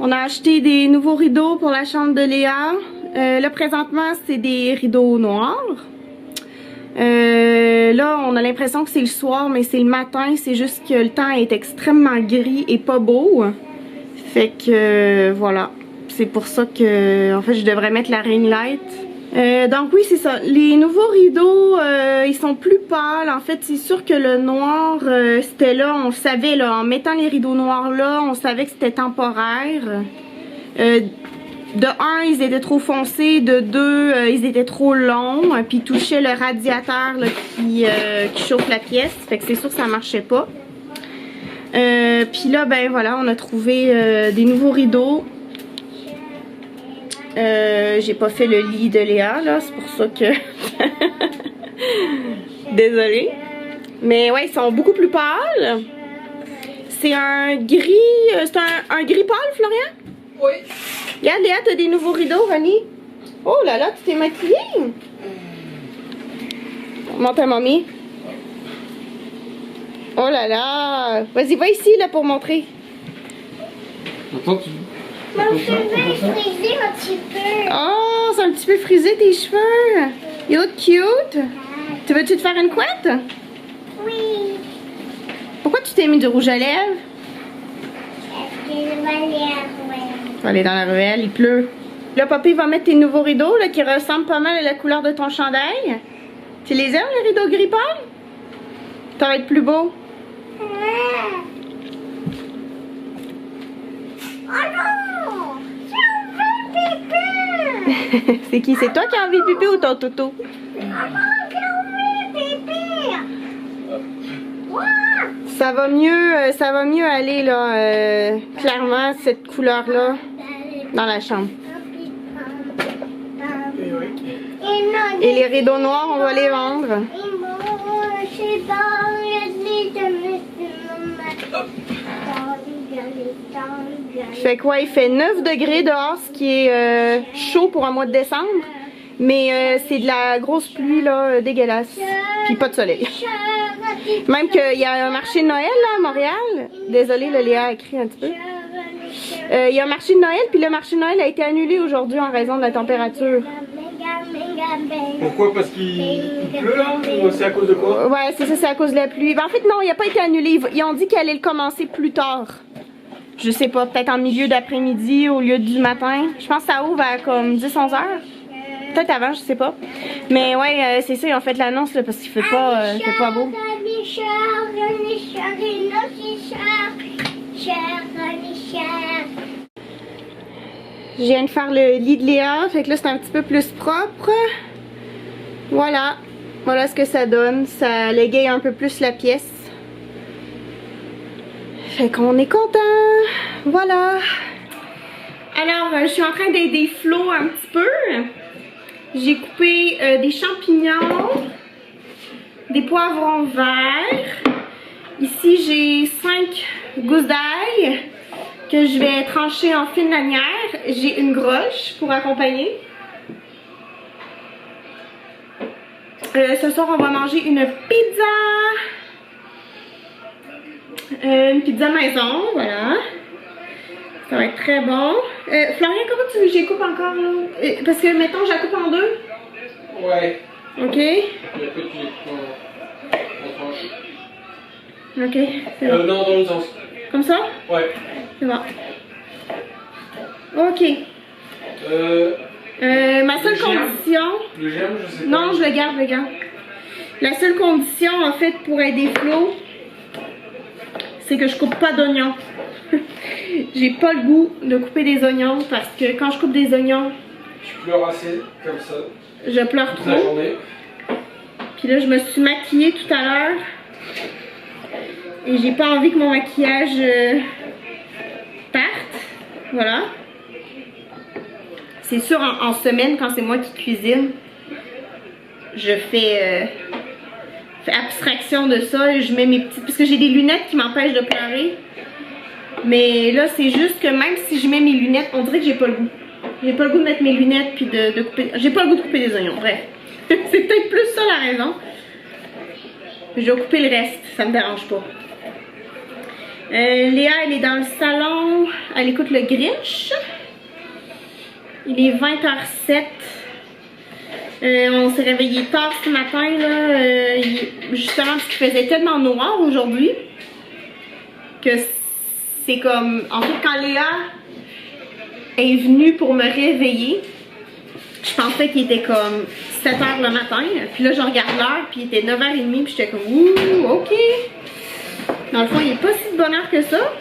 On a acheté des nouveaux rideaux pour la chambre de Léa. Là, présentement, c'est des rideaux noirs. Là, on a l'impression que c'est le soir, mais c'est le matin. C'est juste que le temps est extrêmement gris et pas beau. Fait que, voilà. C'est pour ça que, en fait, je devrais mettre la ring light. Donc oui, c'est ça. Les nouveaux rideaux, ils sont plus pâles. En fait, c'est sûr que le noir, c'était là, on le savait, là, en mettant les rideaux noirs là, on savait que c'était temporaire. De un, ils étaient trop foncés. De deux, ils étaient trop longs. Puis ils touchaient le radiateur là, qui chauffe la pièce. Fait que c'est sûr que ça marchait pas. Puis là, ben voilà, on a trouvé des nouveaux rideaux. J'ai pas fait le lit de Léa là, c'est pour ça que désolée, mais ouais, ils sont beaucoup plus pâles. C'est un gris, c'est un gris pâle, Florian? Oui. Regarde Léa, t'as des nouveaux rideaux, Ronnie. Oh là là, tu t'es maquillée. Montre à mamie. Oh là là, vas-y, va ici là pour montrer. Attends, tu... Mon cheveu est frisé un petit peu. Oh, c'est un petit peu frisé tes cheveux. You look cute. Tu veux-tu te faire une couette? Oui. Pourquoi tu t'es mis du rouge à lèvres? Est-ce que je vais aller à Rouen? Tu vas aller dans la ruelle, il pleut. Là, papy va mettre tes nouveaux rideaux là, qui ressemblent pas mal à la couleur de ton chandail. Tu les aimes, les rideaux gris pâle? Ça va être plus beau. Oh non! J'ai envie de pipi! C'est qui? C'est toi qui as envie de pipi ou ton toutou? Oh non, j'ai envie de pipi! Wow! Ça va mieux aller là, clairement, cette couleur-là, dans la chambre. Et les rideaux noirs, on va les vendre. Fait que ouais, il fait 9 degrés dehors, ce qui est chaud pour un mois de décembre. Mais c'est de la grosse pluie là, dégueulasse. Puis pas de soleil. Même qu'il y a un marché de Noël là à Montréal. Désolée, le Léa a écrit un petit peu. Il y a un marché de Noël, puis le marché de Noël a été annulé aujourd'hui en raison de la température. Pourquoi? Parce qu'il pleut là? Ou c'est à cause de quoi? Ouais, c'est ça, c'est à cause de la pluie. Ben, en fait, non, il n'a pas été annulé. Ils ont dit qu'il allait le commencer plus tard. Je sais pas, peut-être en milieu d'après-midi au lieu du matin. Je pense que ça ouvre à comme 10-11 heures. Peut-être avant, je sais pas. Mais ouais, c'est ça, ils ont fait l'annonce parce qu'il fait pas beau. Je viens de faire le lit de Léa, fait que là c'est un petit peu plus propre. Voilà. Voilà ce que ça donne. Ça l'égaye un peu plus la pièce. Fait qu'on est content. Voilà. Alors, je suis en train d'aider Flo un petit peu. J'ai coupé des champignons, des poivrons verts. Ici, j'ai 5 gousses d'ail que je vais trancher en fines lanières. J'ai une groche pour accompagner. Ce soir, on va manger une pizza. Une pizza maison, voilà. Ça va être très bon. Florian, comment tu veux que je les coupe encore là? Parce que, mettons, je la coupe en deux. Ouais. Ok. Et après tu les coupes en tranches. Ok, c'est bon. Non, dans l'autre sens. Comme ça? Ouais. C'est bon. Ok. Ma seule condition... Le germe, je sais pas. Non, je le garde, La seule condition, en fait, pour aider Flo, c'est que je coupe pas d'oignons. J'ai pas le goût de couper des oignons parce que quand je coupe des oignons... Tu pleures assez, comme ça. Je pleure Toute la trop. journée. Puis là, je me suis maquillée tout à l'heure. Et j'ai pas envie que mon maquillage parte. Voilà. C'est sûr, en semaine, quand c'est moi qui cuisine, je fais abstraction de ça. Et je mets mes petites... Parce que j'ai des lunettes qui m'empêchent de pleurer. Mais là, c'est juste que même si je mets mes lunettes, on dirait que j'ai pas le goût. J'ai pas le goût de mettre mes lunettes puis de couper... J'ai pas le goût de couper des oignons, bref. C'est peut-être plus ça la raison. Je vais couper le reste, ça me dérange pas. Léa, elle est dans le salon, elle écoute le Grinch. Il est 20h07. On s'est réveillé tard ce matin, là, justement parce qu'il faisait tellement noir aujourd'hui que c'est comme... En fait, quand Léa est venue pour me réveiller, je pensais qu'il était comme 7h le matin. Puis là, je regarde l'heure, puis il était 9h30, puis j'étais comme « Ouh, ok! » Dans le fond, il n'est pas si de bonne heure que ça.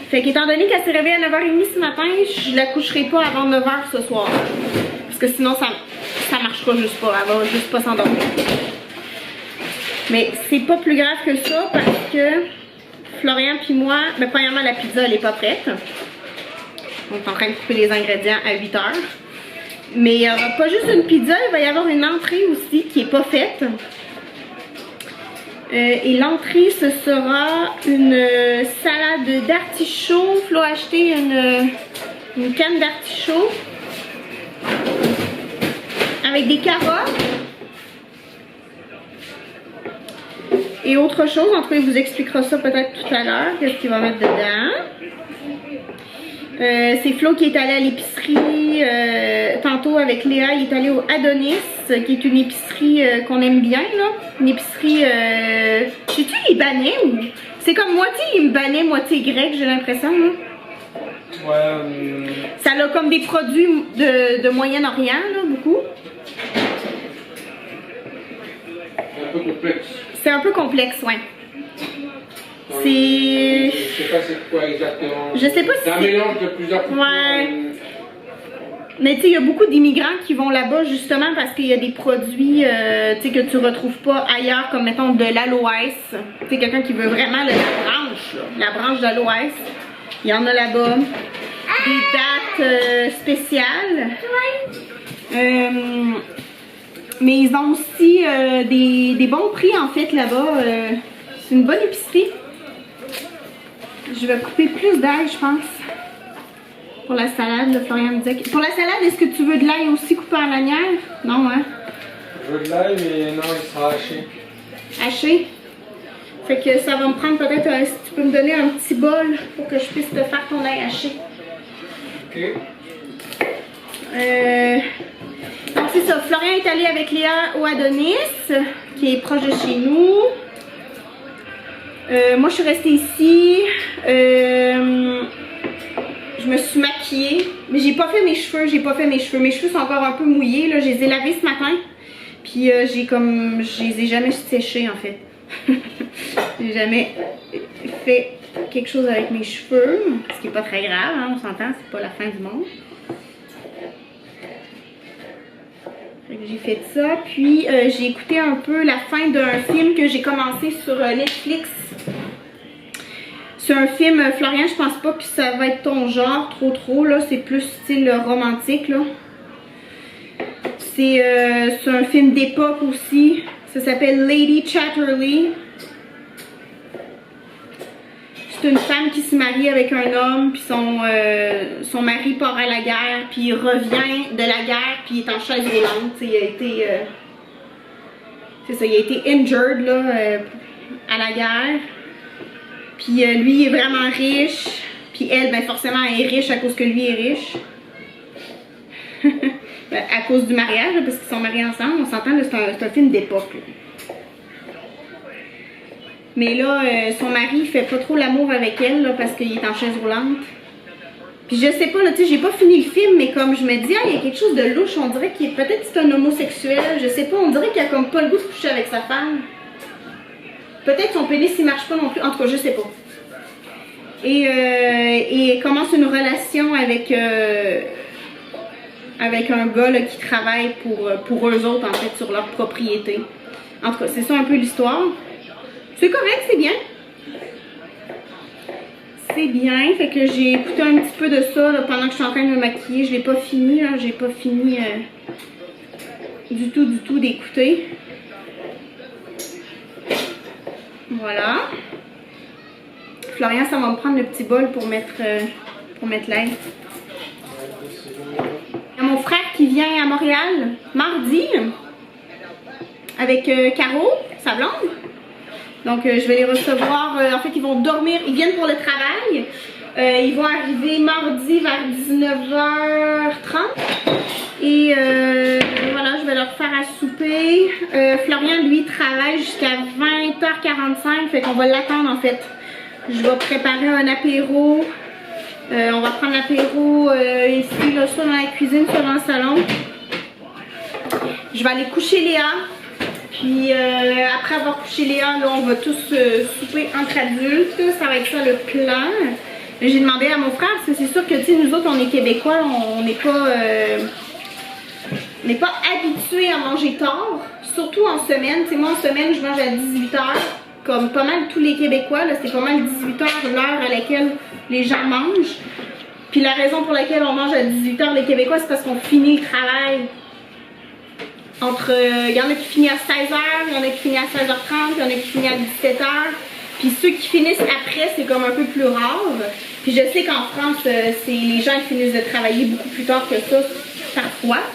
Fait qu'étant donné qu'elle s'est réveillée à 9h30 ce matin, je la coucherai pas avant 9h ce soir. Parce que sinon, ça marchera juste pas. Elle va juste pas s'endormir. Mais c'est pas plus grave que ça parce que Florian puis moi, ben, premièrement, la pizza, elle est pas prête. On est en train de couper les ingrédients à 8h. Mais il n'y aura pas juste une pizza, il va y avoir une entrée aussi qui est pas faite. Et l'entrée, ce sera une salade d'artichaut. Flo a acheté une canne d'artichaut avec des carottes et autre chose. En tout cas, il vous expliquera ça peut-être tout à l'heure, qu'est-ce qu'il va mettre dedans. C'est Flo qui est allé à l'épicerie tantôt avec Léa. Il est allé au Adonis, qui est une épicerie qu'on aime bien, là. Une épicerie, sais-tu, libanais ou... C'est comme moitié libanais, moitié grec, j'ai l'impression, là. Ouais. Ça a comme des produits de Moyen-Orient, là, beaucoup. C'est un peu complexe. C'est un peu complexe, ouais. Je sais pas c'est quoi exactement. Je sais pas si c'est un mélange de plusieurs cultures. Ouais. Mais tu sais, il y a beaucoup d'immigrants qui vont là-bas justement parce qu'il y a des produits tu sais, que tu retrouves pas ailleurs, comme mettons de l'aloès. Tu sais, quelqu'un qui veut vraiment la branche, là, la branche d'aloès. Il y en a là-bas. Des dates spéciales. Mais ils ont aussi des bons prix en fait là-bas. C'est une bonne épicerie. Je vais couper plus d'ail, je pense. Pour la salade, là, Florian me disait que... Pour la salade, est-ce que tu veux de l'ail aussi coupé en lanière? Non, hein? Je veux de l'ail, mais non, il sera haché. Haché? Fait que ça va me prendre peut-être, si tu peux me donner un petit bol pour que je puisse te faire ton ail haché. Ok. Donc c'est ça, Florian est allé avec Léa au Adonis, qui est proche de chez nous. Moi je suis restée ici. Je me suis maquillée, mais j'ai pas fait mes cheveux, Mes cheveux sont encore un peu mouillés, là. Je les ai lavés ce matin. Puis je les ai jamais séchés en fait. J'ai jamais fait quelque chose avec mes cheveux, ce qui est pas très grave, hein, on s'entend, c'est pas la fin du monde. J'ai fait ça, puis j'ai écouté un peu la fin d'un film que j'ai commencé sur Netflix. C'est un film, Florian, je pense pas que ça va être ton genre, trop, là. C'est plus style romantique, là. C'est un film d'époque aussi. Ça s'appelle Lady Chatterley. C'est une femme qui se marie avec un homme, puis son mari part à la guerre, puis il revient de la guerre, puis il est en chaise roulante. Il a été... c'est ça, il a été injured, là, à la guerre. Puis lui, il est vraiment riche. Puis elle, ben forcément, elle est riche à cause que lui est riche. À cause du mariage, là, parce qu'ils sont mariés ensemble. On s'entend, c'est un film d'époque. Mais là, son mari, il fait pas trop l'amour avec elle, là, parce qu'il est en chaise roulante. Puis je sais pas, là, tu sais, j'ai pas fini le film, mais comme je me dis, ah, il y a quelque chose de louche. On dirait qu'il est peut-être c'est un homosexuel. Je sais pas, on dirait qu'il a comme pas le goût de coucher avec sa femme. Peut-être son pénis il marche pas non plus, en tout cas je sais pas. Et il commence une relation avec un gars là, qui travaille pour eux autres en fait sur leur propriété. En tout cas c'est ça un peu l'histoire. C'est correct, c'est bien. C'est bien, fait que j'ai écouté un petit peu de ça là, pendant que je suis en train de me maquiller. Je l'ai pas fini, là, j'ai pas fini du tout d'écouter. Voilà. Florian, ça va me prendre le petit bol pour mettre l'ail. Il y a mon frère qui vient à Montréal mardi avec Caro, sa blonde. Donc je vais les recevoir, en fait ils vont dormir, ils viennent pour le travail. Ils vont arriver mardi vers 19h30. Et voilà, je vais leur faire à souper. Florian, lui, travaille jusqu'à 20h45. Fait qu'on va l'attendre en fait. Je vais préparer un apéro. On va prendre l'apéro ici, là, soit dans la cuisine, soit dans le salon. Je vais aller coucher Léa. Puis après avoir couché Léa, là, on va tous souper entre adultes. Ça va être ça le plan. J'ai demandé à mon frère, parce que c'est sûr que nous autres, on est Québécois, on n'est pas habitués à manger tard. Surtout en semaine. T'sais, moi en semaine, je mange à 18h. Comme pas mal tous les Québécois, c'est pas mal 18h l'heure à laquelle les gens mangent. Puis la raison pour laquelle on mange à 18h les Québécois, c'est parce qu'on finit le travail entre... Il y en a qui finissent à 16h, il y en a qui finissent à 16h30, il y en a qui finissent à 17h. Puis ceux qui finissent après, c'est comme un peu plus rare. Puis je sais qu'en France, les gens qui finissent de travailler beaucoup plus tard que ça,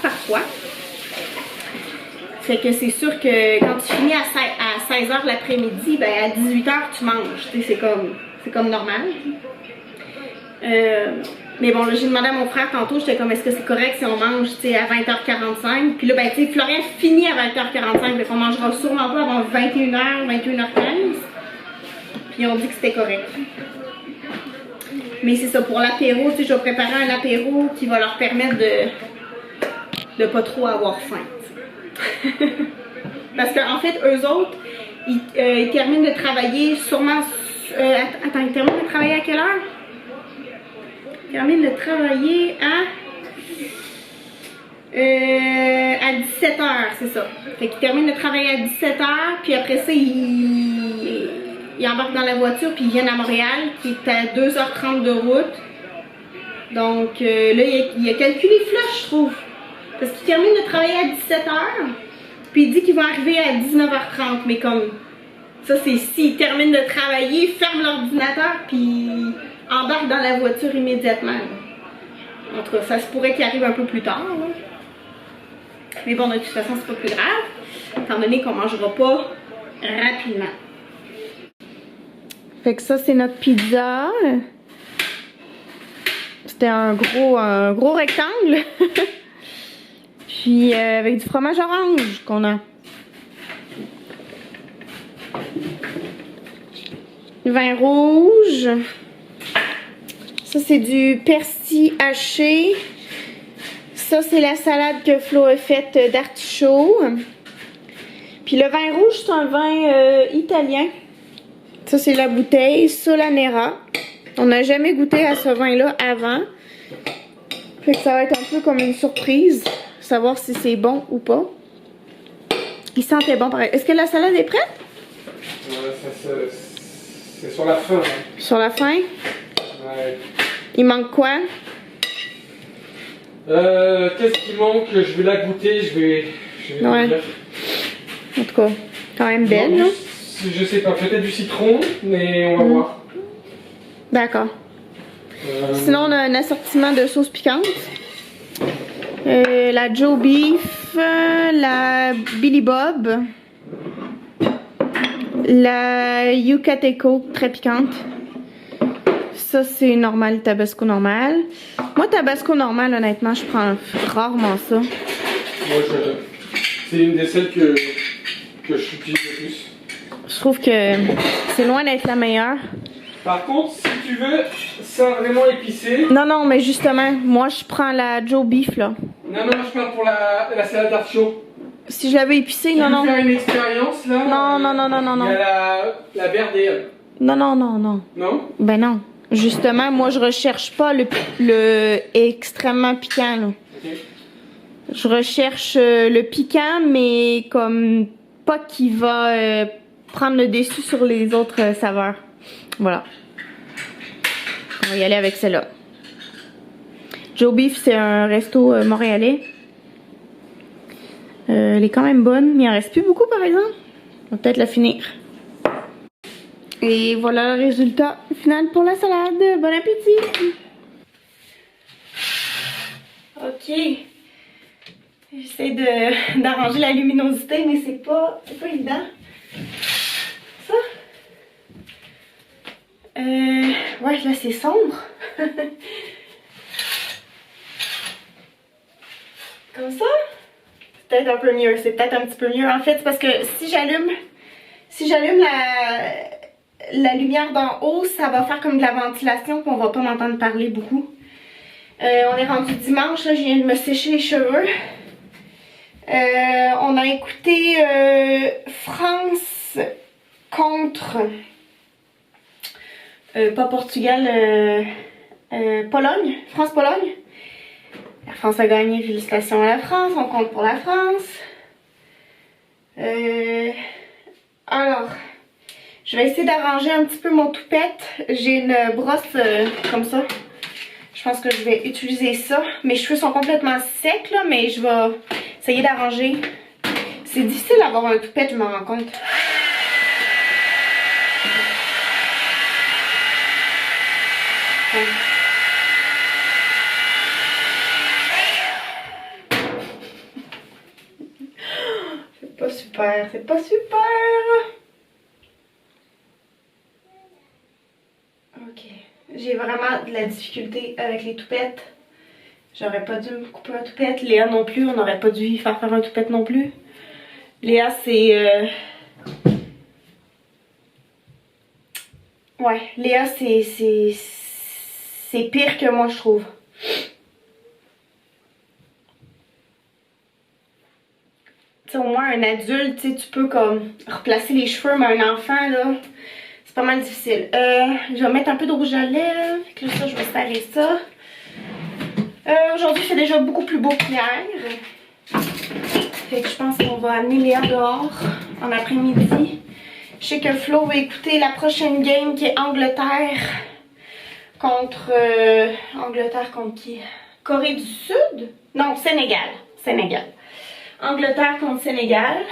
parfois. Fait que c'est sûr que quand tu finis à 16h l'après-midi, ben à 18h tu manges. C'est comme normal. Mais bon, là j'ai demandé à mon frère tantôt, j'étais comme est-ce que c'est correct si on mange à 20h45. Puis là, ben tu sais, Florian finit à 20h45, donc on mangera sûrement pas avant 21h, 21h15. Puis on dit que c'était correct. Mais c'est ça, pour l'apéro, tu sais, je vais préparer un apéro qui va leur permettre de pas trop avoir faim. Parce qu'en fait, eux autres, ils terminent de travailler sûrement... attends, ils terminent de travailler à quelle heure? Ils terminent de travailler à 17h, c'est ça. Fait qu'ils terminent de travailler à 17h, puis après ça, ils embarquent dans la voiture, puis ils viennent à Montréal, qui est à 2h30 de route. Donc là, il a calculé flush, je trouve. Parce qu'il termine de travailler à 17h, puis il dit qu'il va arriver à 19h30. Mais comme ça, c'est s'ils terminent de travailler, ferment l'ordinateur, puis embarquent dans la voiture immédiatement. En tout cas, ça se pourrait qu'il arrive un peu plus tard. Là. Mais bon, de toute façon, c'est pas plus grave, étant donné qu'on mangera pas rapidement. Fait que ça, c'est notre pizza. C'était un gros rectangle. Puis avec du fromage orange qu'on a. Vin rouge. Ça, c'est du persil haché. Ça, c'est la salade que Flo a faite d'artichaut. Puis le vin rouge, c'est un vin italien. Ça, c'est la bouteille Solanera. On n'a jamais goûté à ce vin-là avant. Fait que ça va être un peu comme une surprise. Savoir si c'est bon ou pas. Il sentait bon pareil. Est-ce que la salade est prête? C'est sur la fin. Hein. Sur la fin? Ouais. Il manque quoi? Qu'est-ce qui manque? Je vais la goûter, je vais ouais. Dire. En tout cas, quand même belle, non? Je sais pas, peut-être du citron, mais on va voir. D'accord. Sinon, on a un assortiment de sauces piquantes. La Joe Beef, la Billy Bob, la Yucateco, très piquante. Ça, c'est normal, Tabasco normal. Moi, Tabasco normal, honnêtement, je prends rarement ça. Moi, c'est une des celles que j'utilise le plus. Je trouve que c'est loin d'être la meilleure. Par contre, si tu veux, ça vraiment épicé. Non, mais justement, moi, je prends la Joe Beef, là. Non, je parle pour la salade d'artichaut. Si je l'avais épicée, non. Tu veux faire une expérience, là? Non. Il y a la Verdale. Non. Non? Ben non. Justement, moi, je recherche pas le extrêmement piquant, là. Okay. Je recherche le piquant, mais comme pas qui va prendre le dessus sur les autres saveurs. Voilà. On va y aller avec celle-là. Joe Beef, c'est un resto montréalais. Elle est quand même bonne, mais il en reste plus beaucoup par exemple. On va peut-être la finir. Et voilà le résultat final pour la salade. Bon appétit! Ok. J'essaie d'arranger la luminosité, mais c'est pas évident. Ça? Ouais, là c'est sombre. Comme ça. C'est peut-être un peu mieux. C'est peut-être un petit peu mieux. En fait, c'est parce que si j'allume la lumière d'en haut, ça va faire comme de la ventilation, puis on va pas m'entendre parler beaucoup. On est rendu dimanche, là, je viens de me sécher les cheveux. On a écouté France contre pas Portugal, Pologne, France-Pologne. La France a gagné, félicitations à la France, on compte pour la France. Alors, je vais essayer d'arranger un petit peu mon toupette. J'ai une brosse comme ça. Je pense que je vais utiliser ça. Mes cheveux sont complètement secs là, mais je vais essayer d'arranger. C'est difficile d'avoir un toupette, je m'en rends compte. C'est pas super, c'est pas super. Ok, j'ai vraiment de la difficulté avec les toupettes. J'aurais pas dû me couper un toupette. Léa non plus, on n'aurait pas dû y faire un toupette non plus. Léa c'est... Ouais, Léa c'est pire que moi je trouve. T'sais, au moins un adulte, tu peux comme replacer les cheveux, mais un enfant là, c'est pas mal difficile. Je vais mettre un peu de rouge à lèvres. Fait que là, ça, je vais serrer ça. Aujourd'hui, il fait déjà beaucoup plus beau qu'hier. Fait que je pense qu'on va amener Léa dehors en après-midi. Je sais que Flo va écouter la prochaine game qui est Angleterre contre... Angleterre contre qui? Corée du Sud? Non, Sénégal. Sénégal. Angleterre contre Sénégal.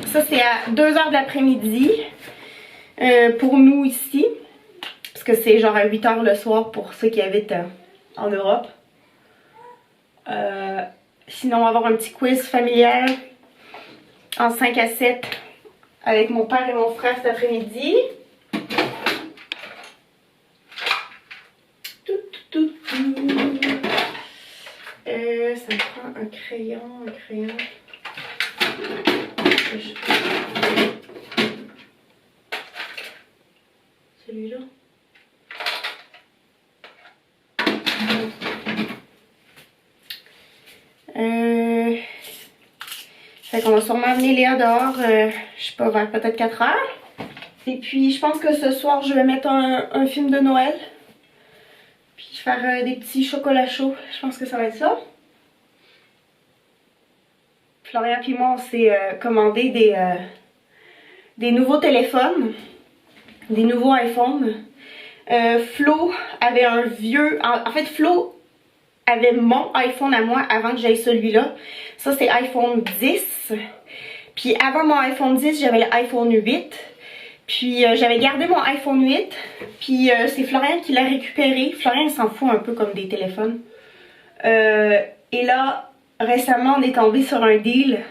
Ça, c'est à 2h de l'après-midi pour nous ici. Parce que c'est genre à 8h le soir pour ceux qui habitent en Europe. Sinon, on va avoir un petit quiz familial en 5 à 7 avec mon père et mon frère cet après-midi. Ça me prend un crayon, Celui-là. Fait qu'on va sûrement amener Léa dehors, je sais pas, vers peut-être 4 heures. Et puis je pense que ce soir je vais mettre un film de Noël. Puis faire des petits chocolats chauds, je pense que ça va être ça. Florian et moi on s'est commandé des nouveaux téléphones, des nouveaux iPhones. Flo avait un vieux... En fait, Flo avait mon iPhone à moi avant que j'aille celui-là. Ça, c'est iPhone 10. Puis avant mon iPhone 10, j'avais l'iPhone 8. Puis j'avais gardé mon iPhone 8. Puis c'est Florian qui l'a récupéré. Florian s'en fout un peu comme des téléphones. Et là, récemment, on est tombé sur un deal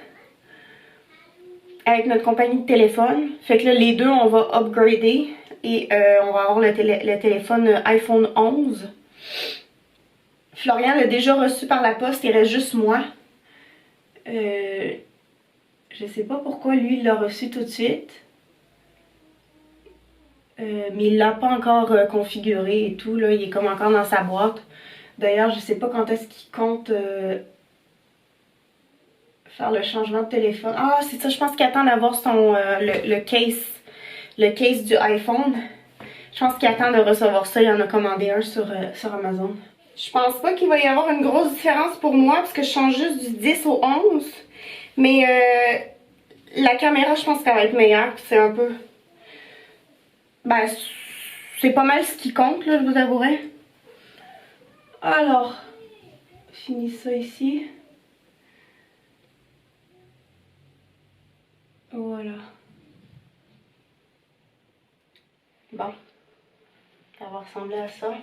avec notre compagnie de téléphone. Fait que là, les deux, on va upgrader. Et on va avoir le téléphone iPhone 11. Florian l'a déjà reçu par la poste, il reste juste moi. Je sais pas pourquoi lui il l'a reçu tout de suite. Mais il l'a pas encore configuré et tout, là, il est comme encore dans sa boîte. D'ailleurs, je sais pas quand est-ce qu'il compte faire le changement de téléphone. Ah, c'est ça, je pense qu'il attend d'avoir son le case du iPhone. Je pense qu'il attend de recevoir ça, il en a commandé un sur Amazon. Je pense pas qu'il va y avoir une grosse différence pour moi parce que je change juste du 10 au 11. Mais la caméra, je pense qu'elle va être meilleure. C'est un peu... Ben, c'est pas mal ce qui compte, là, je vous avouerai. Alors, finis ça ici. Voilà. Bon. Ça va ressembler à ça.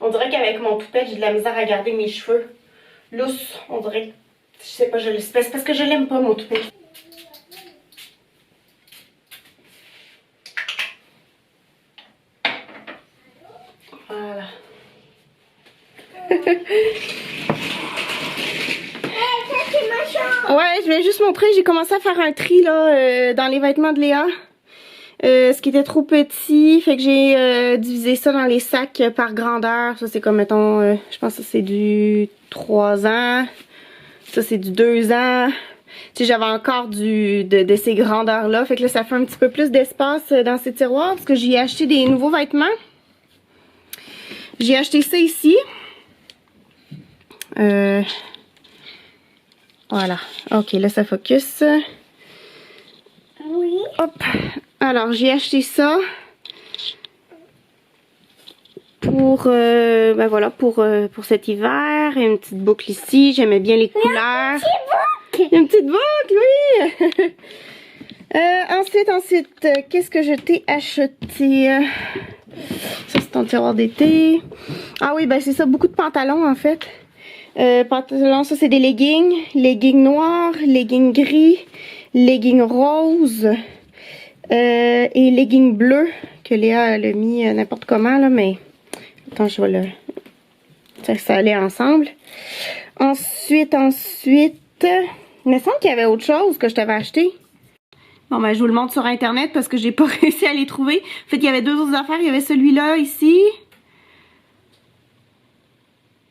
On dirait qu'avec mon toupette, j'ai de la misère à garder mes cheveux lousses. On dirait, je sais pas, c'est parce que je l'aime pas, mon toupette. Ça, c'est ma chambre. Ouais, je vais juste montrer, j'ai commencé à faire un tri là dans les vêtements de Léa. Ce qui était trop petit, fait que j'ai divisé ça dans les sacs par grandeur. Ça c'est comme mettons, je pense que ça c'est du 3 ans. Ça c'est du 2 ans. Tu sais, j'avais encore de ces grandeurs là. Fait que là ça fait un petit peu plus d'espace dans ces tiroirs parce que j'ai acheté des nouveaux vêtements. J'ai acheté ça ici. Voilà. Ok, là ça focus. Oui. Hop. Alors j'ai acheté ça pour ben voilà pour cet hiver. Une petite boucle ici. J'aimais bien les couleurs. Une petite boucle, oui. Ensuite, qu'est-ce que je t'ai acheté? Ça c'est ton tiroir d'été. Ah oui, ben c'est ça, beaucoup de pantalons en fait. Pantalons, ça c'est des leggings. Leggings noirs, leggings gris, leggings roses et leggings bleus que Léa l'a mis n'importe comment là, mais attends, je vais le... Ça allait ensemble. Ensuite, il me semble qu'il y avait autre chose que je t'avais acheté. Bon, ben, je vous le montre sur internet parce que j'ai pas réussi à les trouver. En fait, il y avait deux autres affaires. Il y avait celui-là ici.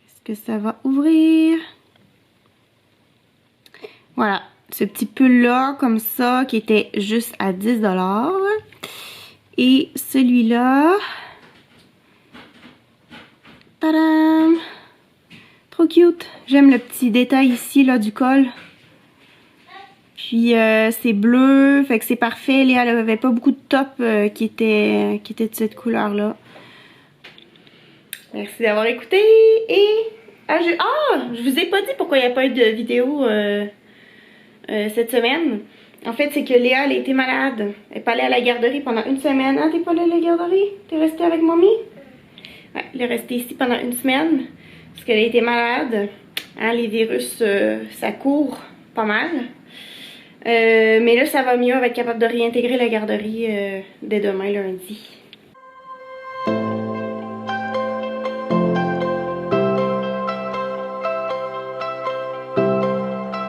Est-ce que ça va ouvrir? Voilà. Ce petit pull-là, comme ça, qui était juste à 10 $. Et celui-là. Tadam! Trop cute. J'aime le petit détail ici, là, du col. Puis c'est bleu, fait que c'est parfait. Léa, elle avait pas beaucoup de top qui étaient de cette couleur-là. Merci d'avoir écouté. Et je vous ai pas dit pourquoi il n'y a pas eu de vidéo cette semaine. En fait, c'est que Léa, elle a été malade. Elle est pas allée à la garderie pendant une semaine. Ah, t'es pas allée à la garderie? T'es restée avec mamie? Ouais, elle est restée ici pendant une semaine parce qu'elle a été malade. Hein, les virus, ça court pas mal. Mais là, ça va mieux. On va être capable de réintégrer la garderie dès demain, lundi.